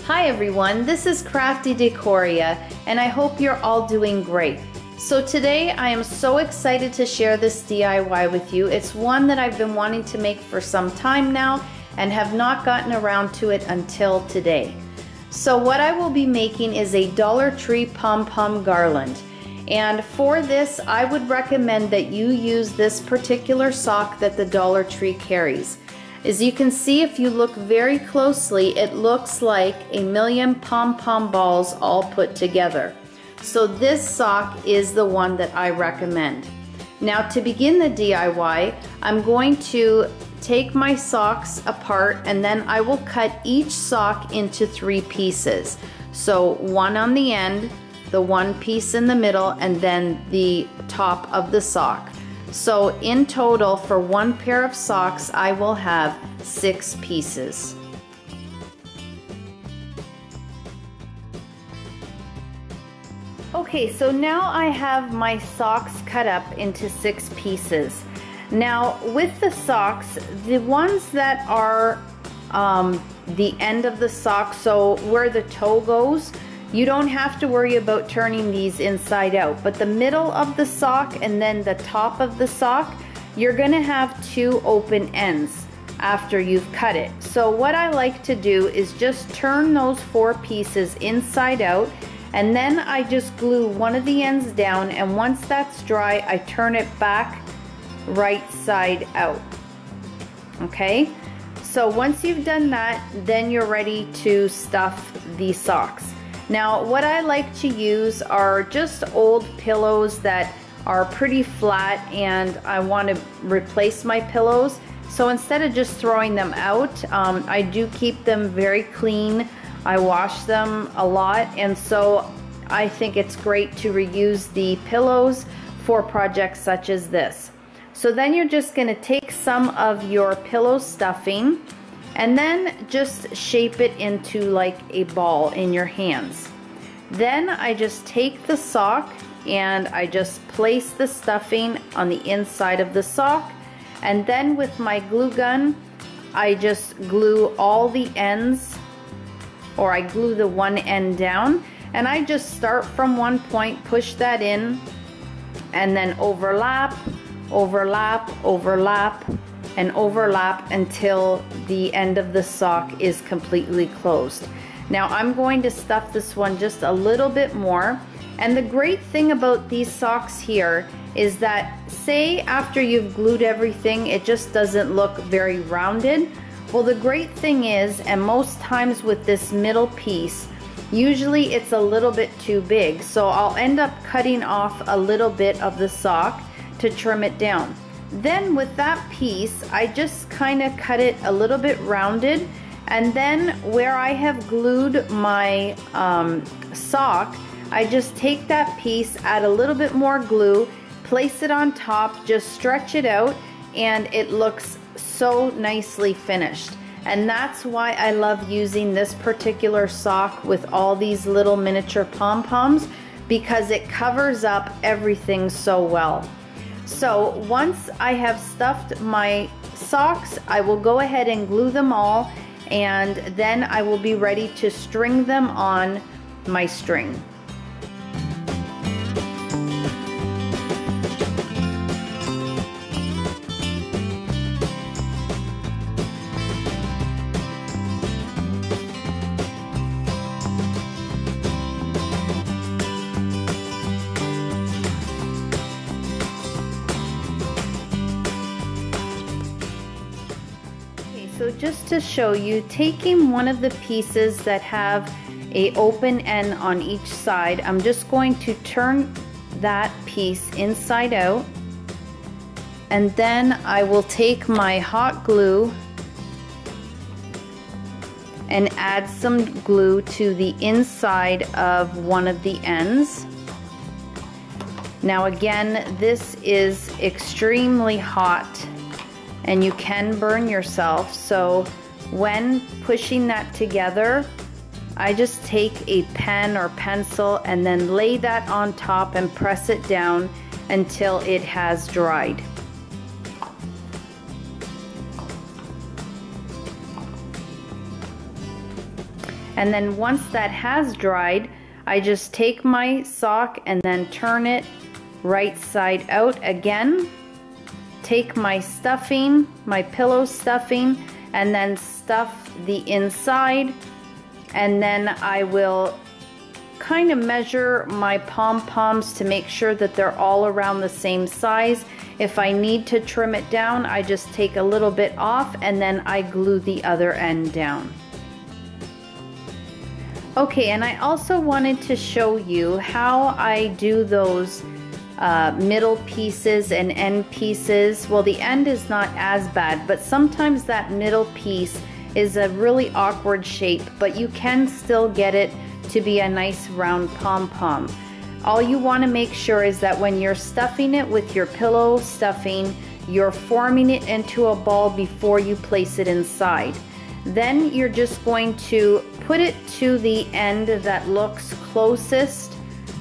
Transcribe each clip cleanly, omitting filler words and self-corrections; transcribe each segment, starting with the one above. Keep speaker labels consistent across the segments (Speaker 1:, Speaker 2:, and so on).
Speaker 1: Hi everyone, this is Crafty Decoria and I hope you're all doing great. So today I am so excited to share this DIY with you. It's one that I've been wanting to make for some time now and have not gotten around to it until today. So what I will be making is a Dollar Tree pom-pom garland. And for this, I would recommend that you use this particular sock that the Dollar Tree carries. As you can see, if you look very closely, it looks like a million pom-pom balls all put together. So this sock is the one that I recommend. Now to begin the DIY, I'm going to take my socks apart and then I will cut each sock into 3 pieces. So one on the end, the one piece in the middle, and then the top of the sock. So in total, for one pair of socks, I will have 6 pieces. Okay, so now I have my socks cut up into 6 pieces. Now with the socks, the ones that are the end of the sock, so where the toe goes, you don't have to worry about turning these inside out, but the middle of the sock and then the top of the sock, you're gonna have 2 open ends after you've cut it. So what I like to do is just turn those 4 pieces inside out, and then I just glue one of the ends down, and once that's dry, I turn it back right side out. Okay? So once you've done that, then you're ready to stuff the socks. Now what I like to use are just old pillows that are pretty flat and I want to replace my pillows. So instead of just throwing them out, I do keep them very clean. I wash them a lot, and so I think it's great to reuse the pillows for projects such as this. So then you're just going to take some of your pillow stuffing and then just shape it into like a ball in your hands. Then I just take the sock and I just place the stuffing on the inside of the sock, and then with my glue gun I just glue all the ends, or I glue the one end down, and I just start from one point, push that in, and then overlap, overlap, overlap, and overlap until the end of the sock is completely closed. Now I'm going to stuff this one just a little bit more, and the great thing about these socks here is that, say after you've glued everything it just doesn't look very rounded. Well, the great thing is, and most times with this middle piece, usually it's a little bit too big, so I'll end up cutting off a little bit of the sock to trim it down. Then with that piece, I just kind of cut it a little bit rounded, and then where I have glued my sock, I just take that piece, add a little bit more glue, place it on top, just stretch it out, and it looks so nicely finished. And that's why I love using this particular sock with all these little miniature pom-poms, because it covers up everything so well. So once I have stuffed my socks, I will go ahead and glue them all, and then I will be ready to string them on my string. So just to show you, taking one of the pieces that have a open end on each side, I'm just going to turn that piece inside out, and then I will take my hot glue and add some glue to the inside of one of the ends. Now again, this is extremely hot and you can burn yourself, so when pushing that together, I just take a pen or pencil and then lay that on top and press it down until it has dried. And then once that has dried, I just take my sock and then turn it right side out again. Take my stuffing, my pillow stuffing, and then stuff the inside. And then I will kind of measure my pom-poms to make sure that they're all around the same size. If I need to trim it down, I just take a little bit off and then I glue the other end down. Okay, and I also wanted to show you how I do those middle pieces and end pieces. Well, the end is not as bad, but sometimes that middle piece is a really awkward shape, but you can still get it to be a nice round pom-pom. All you want to make sure is that when you're stuffing it with your pillow stuffing, you're forming it into a ball before you place it inside. Then you're just going to put it to the end that looks closest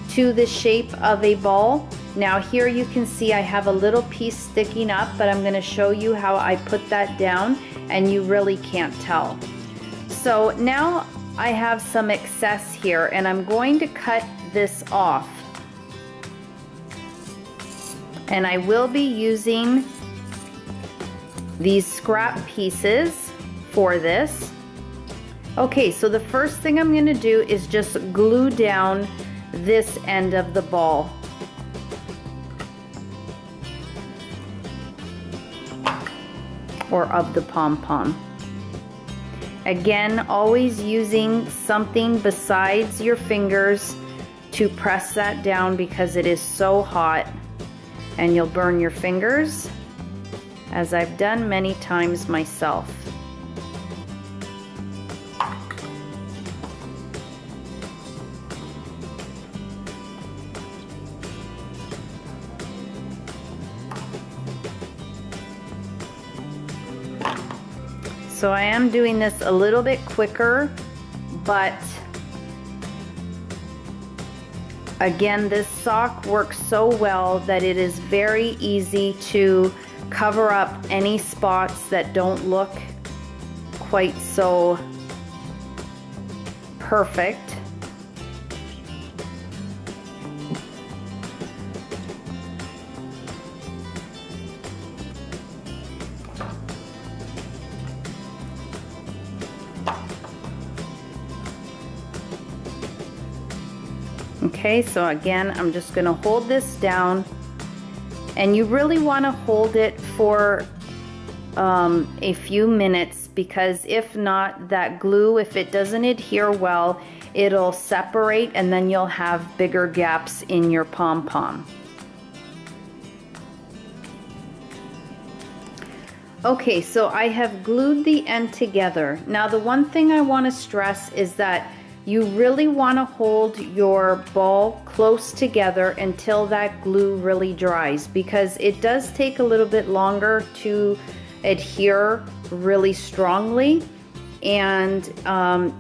Speaker 1: to the shape of a ball. Now here you can see I have a little piece sticking up, but I'm going to show you how I put that down and you really can't tell. So now I have some excess here and I'm going to cut this off. And I will be using these scrap pieces for this. Okay, so the first thing I'm going to do is just glue down this end of the ball. Or of the pom-pom. Again, always using something besides your fingers to press that down because it is so hot and you'll burn your fingers, as I've done many times myself. So I am doing this a little bit quicker, but again, this sock works so well that it is very easy to cover up any spots that don't look quite so perfect. Okay, so again, I'm just going to hold this down, and you really want to hold it for a few minutes, because if not, that glue, if it doesn't adhere well, it'll separate and then you'll have bigger gaps in your pom-pom. Okay, so I have glued the end together. Now the one thing I want to stress is that you really want to hold your ball close together until that glue really dries, because it does take a little bit longer to adhere really strongly. And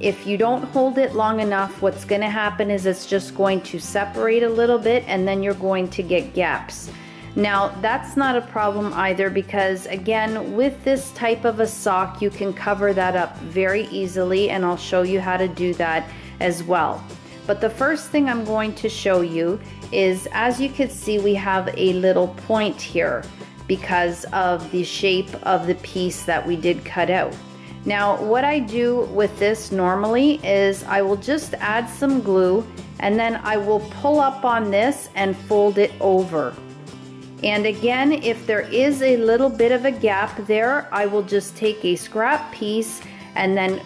Speaker 1: if you don't hold it long enough, what's going to happen is it's just going to separate a little bit and then you're going to get gaps. Now that's not a problem either, because again, with this type of a sock you can cover that up very easily, and I'll show you how to do that as well. But the first thing I'm going to show you is, as you can see, we have a little point here because of the shape of the piece that we did cut out. Now what I do with this normally is I will just add some glue and then I will pull up on this and fold it over. And again, if there is a little bit of a gap there, I will just take a scrap piece and then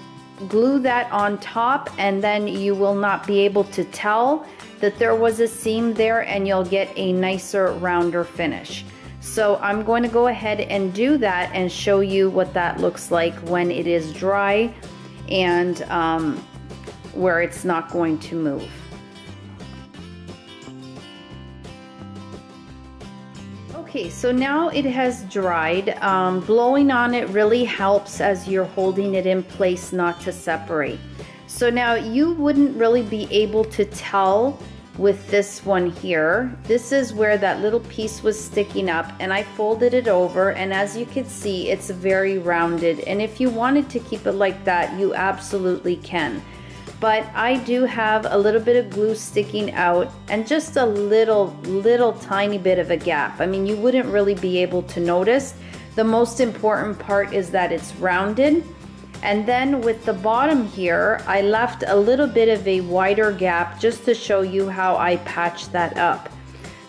Speaker 1: glue that on top, and then you will not be able to tell that there was a seam there, and you'll get a nicer, rounder finish. So I'm going to go ahead and do that and show you what that looks like when it is dry and where it's not going to move. Okay, so now it has dried. Blowing on it really helps as you're holding it in place not to separate. So now you wouldn't really be able to tell with this one here. This is where that little piece was sticking up, and I folded it over, and as you can see, it's very rounded. And if you wanted to keep it like that, you absolutely can. but I do have a little bit of glue sticking out and just a little tiny bit of a gap. I mean, you wouldn't really be able to notice. The most important part is that it's rounded. And then with the bottom here, I left a little bit of a wider gap just to show you how I patched that up.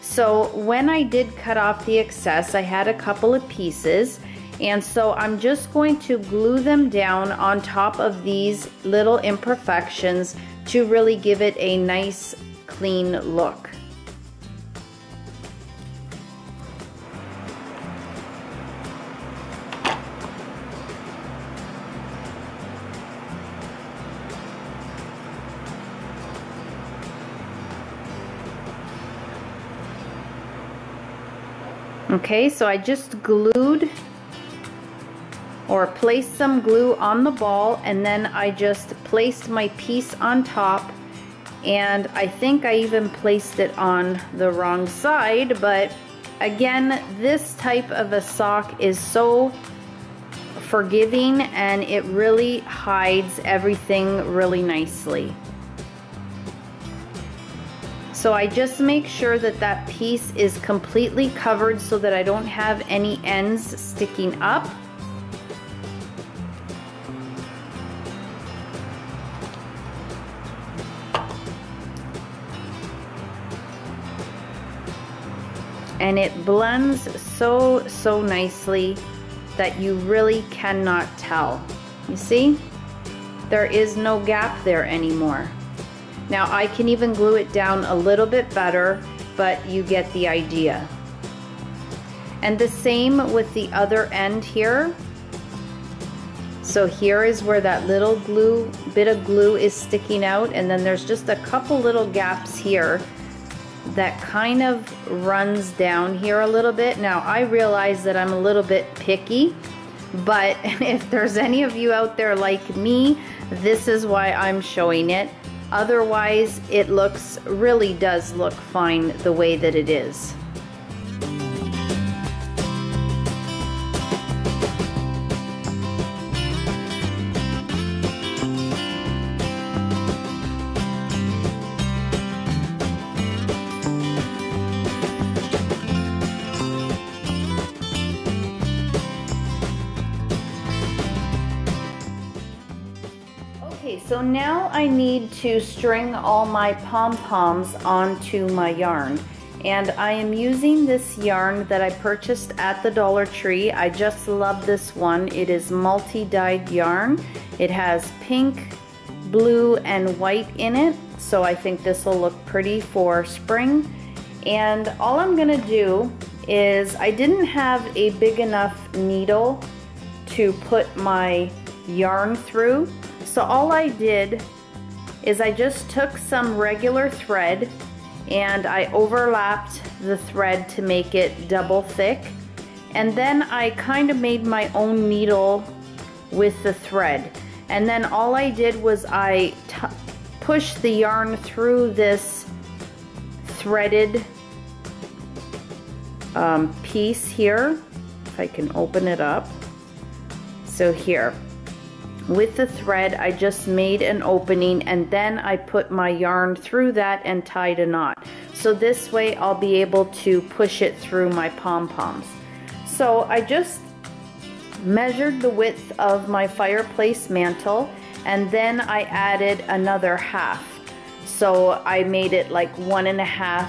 Speaker 1: So when I did cut off the excess, I had a couple of pieces, and so I'm just going to glue them down on top of these little imperfections to really give it a nice clean look. Okay, so I just glued or placed some glue on the ball, and then I just placed my piece on top, and I think I even placed it on the wrong side, but again, this type of a sock is so forgiving and it really hides everything really nicely. So I just make sure that that piece is completely covered so that I don't have any ends sticking up. And it blends so nicely that you really cannot tell. You see? There is no gap there anymore. Now I can even glue it down a little bit better, but you get the idea. And the same with the other end here. So here is where that little bit of glue is sticking out, and then there's just a couple little gaps here that kind of runs down here a little bit. Now I realize that I'm a little bit picky, but if there's any of you out there like me, this is why I'm showing it. Otherwise, it really does look fine the way that it is. So now I need to string all my pom-poms onto my yarn, and I am using this yarn that I purchased at the Dollar Tree. I just love this one. It is multi-dyed yarn. It has pink, blue, and white in it, so I think this will look pretty for spring. And all I'm gonna do is, I didn't have a big enough needle to put my yarn through. So all I did is I just took some regular thread and I overlapped the thread to make it double thick, and then I kind of made my own needle with the thread, and then all I did was I pushed the yarn through this threaded piece here, if I can open it up. So here, with the thread, I just made an opening, and then I put my yarn through that and tied a knot. So this way I'll be able to push it through my pom-poms. So I just measured the width of my fireplace mantle, and then I added another half. So I made it like 1.5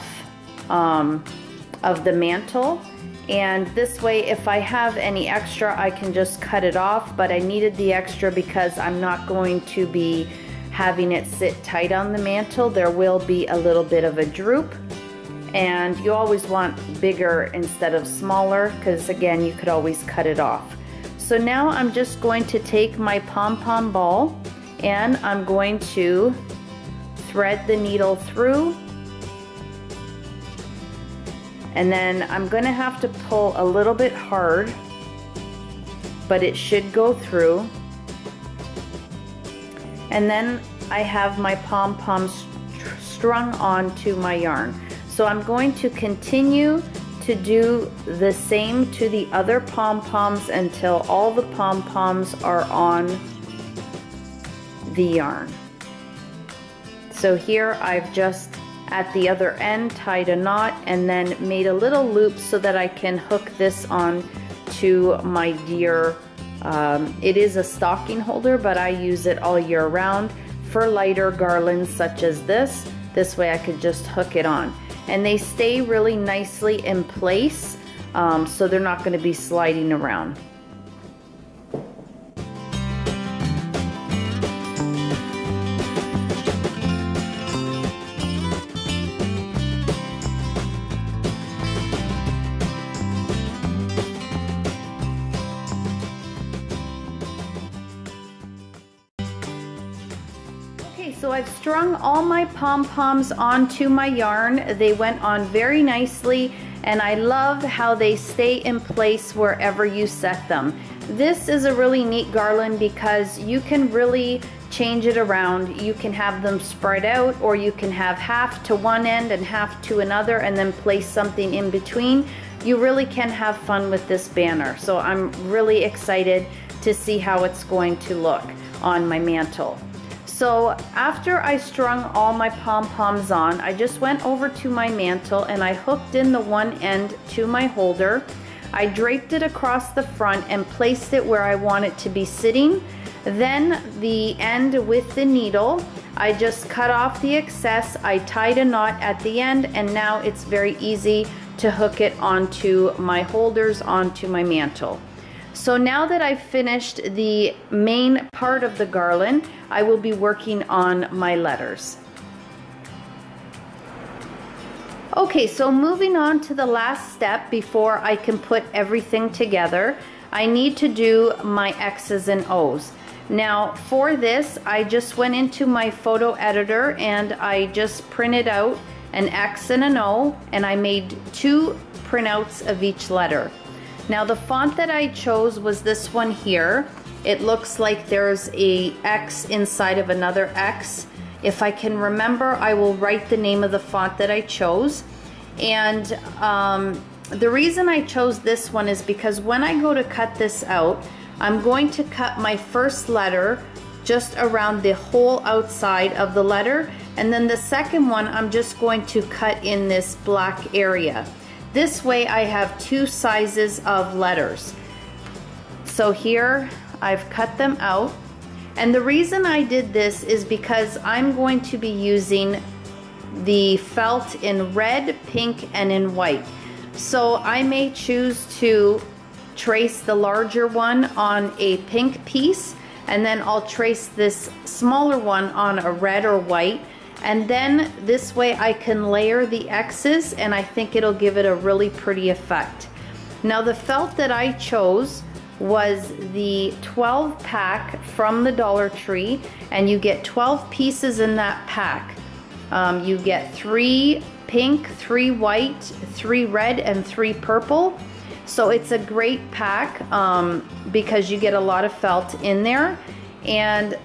Speaker 1: of the mantle. And this way, if I have any extra, I can just cut it off, but I needed the extra because I'm not going to be having it sit tight on the mantle. There will be a little bit of a droop, and you always want bigger instead of smaller, because again, you could always cut it off. So now I'm just going to take my pom-pom ball and I'm going to thread the needle through. And then I'm going to have to pull a little bit hard, but it should go through. And then I have my pom-poms strung onto my yarn. So I'm going to continue to do the same to the other pom-poms until all the pom-poms are on the yarn. So here I've just at the other end tied a knot and then made a little loop so that I can hook this on to my deer. It is a stocking holder, but I use it all year round for lighter garlands such as this. This way I could just hook it on. And they stay really nicely in place, so they're not going to be sliding around. So I've strung all my pom-poms onto my yarn. They went on very nicely, and I love how they stay in place wherever you set them. This is a really neat garland because you can really change it around. You can have them spread out, or you can have half to one end and half to another and then place something in between. You really can have fun with this banner. So I'm really excited to see how it's going to look on my mantle. So after I strung all my pom-poms on, I just went over to my mantle and I hooked in the one end to my holder. I draped it across the front and placed it where I want it to be sitting. Then the end with the needle, I just cut off the excess, I tied a knot at the end, and now it's very easy to hook it onto my holders, onto my mantle. So now that I've finished the main part of the garland, I will be working on my letters. Okay, so moving on to the last step before I can put everything together, I need to do my X's and O's. Now for this, I just went into my photo editor and I just printed out an X and an O, and I made 2 printouts of each letter. Now the font that I chose was this one here. It looks like there's a X inside of another X. If I can remember, I will write the name of the font that I chose. And the reason I chose this one is because when I go to cut this out, I'm going to cut my first letter just around the whole outside of the letter, and then the second one I'm just going to cut in this black area. This way I have 2 sizes of letters. So here I've cut them out, and the reason I did this is because I'm going to be using the felt in red, pink, and in white. So I may choose to trace the larger one on a pink piece, and then I'll trace this smaller one on a red or white. And then this way I can layer the X's, and I think it'll give it a really pretty effect. Now the felt that I chose was the 12 pack from the Dollar Tree, and you get 12 pieces in that pack. You get 3 pink, 3 white, 3 red, and 3 purple. So it's a great pack because you get a lot of felt in there. And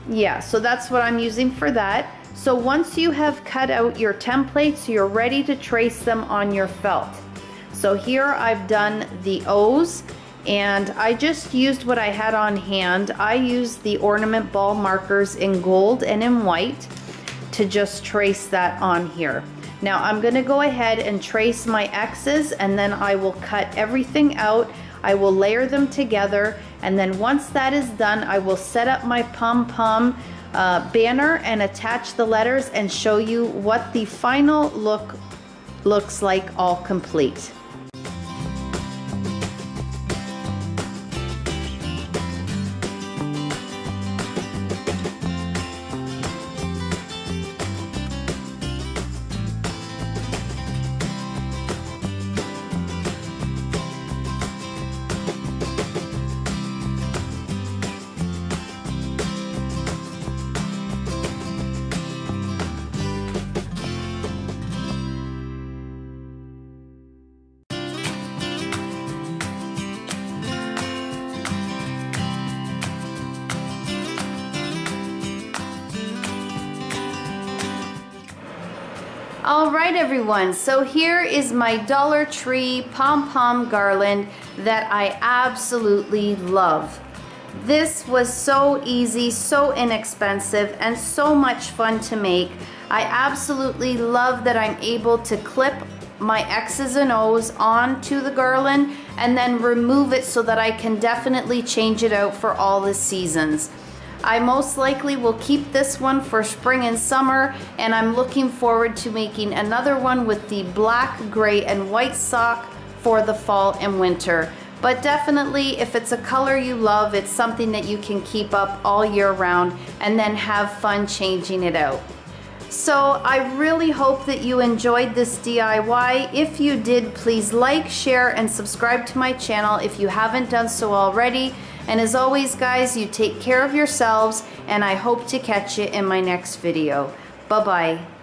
Speaker 1: yeah, so that's what I'm using for that. So once you have cut out your templates, you're ready to trace them on your felt. So here I've done the O's, and I just used what I had on hand. I used the ornament ball markers in gold and in white to just trace that on here. Now I'm going to go ahead and trace my X's, and then I will cut everything out. I will layer them together, and then once that is done, I will set up my pom-pom banner and attach the letters and show you what the final look looks like all complete. All right, everyone, so here is my Dollar Tree pom-pom garland that I absolutely love. This was so easy, so inexpensive, and so much fun to make. I absolutely love that I'm able to clip my X's and O's onto the garland and then remove it so that I can definitely change it out for all the seasons. I most likely will keep this one for spring and summer, and I'm looking forward to making another one with the black, gray, and white sock for the fall and winter. But definitely, if it's a color you love, it's something that you can keep up all year round and then have fun changing it out. So I really hope that you enjoyed this DIY. If you did, please like, share, and subscribe to my channel if you haven't done so already. And as always, guys, you take care of yourselves, and I hope to catch you in my next video. Bye-bye.